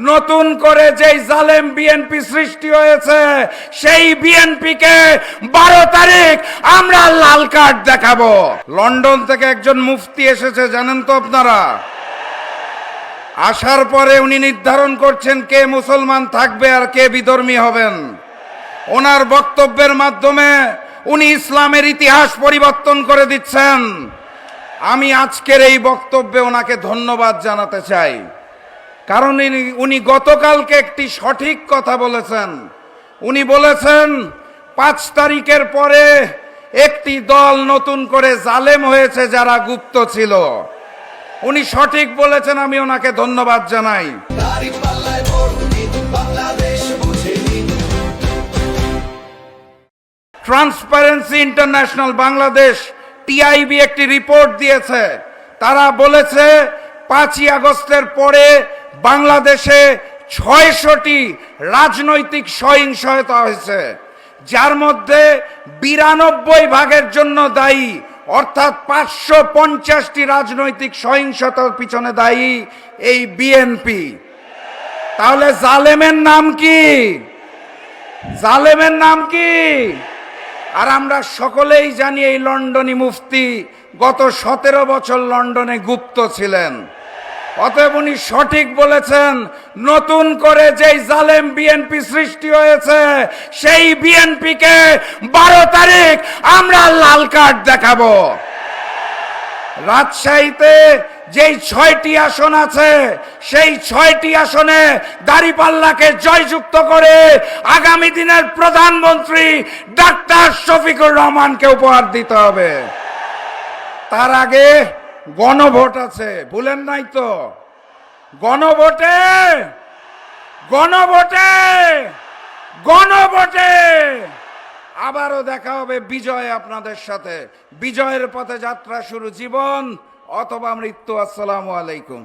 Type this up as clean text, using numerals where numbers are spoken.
নতুন করে যেই জালেম বিএনপি সৃষ্টি হয়েছে সেই বিএনপিকে 12 তারিখ আমরা লাল কার্ড দেখাবো। লন্ডন থেকে একজন মুফতি এসেছে, জানেন তো আপনারা? আসার পরে উনি নির্ধারণ করছেন কে মুসলমান থাকবে আর কে বিধর্মী হবেন। ওনার বক্তব্যের মাধ্যমে উনি ইসলামের ইতিহাস পরিবর্তন করে দিচ্ছেন। আমি আজকের এই বক্তব্যে ওনাকে ধন্যবাদ জানাতে চাই, কারণ উনি গতকালকে একটি সঠিক কথা বলেছেন। উনি বলেছেন 5 তারিখের পরে একটি দল নতুন করে জালেম হয়েছে যারা গুপ্ত ছিল। উনি সঠিক বলেছেন, আমি ওনাকে ধন্যবাদ জানাই। ট্রান্সপারেন্সি ইন্টারন্যাশনাল বাংলাদেশ টিআইবি একটি রিপোর্ট দিয়েছে। তারা বলেছে 5ই আগস্টের পরে বাংলাদেশে 600টি রাজনৈতিক সহিংসতা হয়েছে, যার মধ্যে 92% জন্য দায়ী, অর্থাৎ 550টি রাজনৈতিক সহিংসতার পিছনে দায়ী এই বিএনপি। তাহলে জালেমের নাম কি? জালেমের নাম কি? আর আমরা সকলেই জানি এই লন্ডনী মুফতি গত 17 বছর লন্ডনে গুপ্ত ছিলেন। অতএব উনি সঠিক বলেছেন, নতুন করে যেই জালেম বিএনপি সৃষ্টি হয়েছে সেই বিএনপিকে 12 তারিখ আমরা লাল কার্ড দেখাবো। রাজশাহীতে যেই 6টি আসন আছে সেই 6টি আসনে দাঁড়িপাল্লাকে জয়যুক্ত করে আগামী দিনের প্রধানমন্ত্রী ডাক্তার শফিকুর রহমানকে উপহার দিতে হবে। তার আগে গণভোট আছে, ভুলেন নাই তো? গণভোটে গণভোটে গণভোটে আবারও দেখা হবে বিজয় আপনাদের সাথে। বিজয়ের পথে যাত্রা শুরু, জীবন অথবা মৃত্যু। আসসালামু আলাইকুম।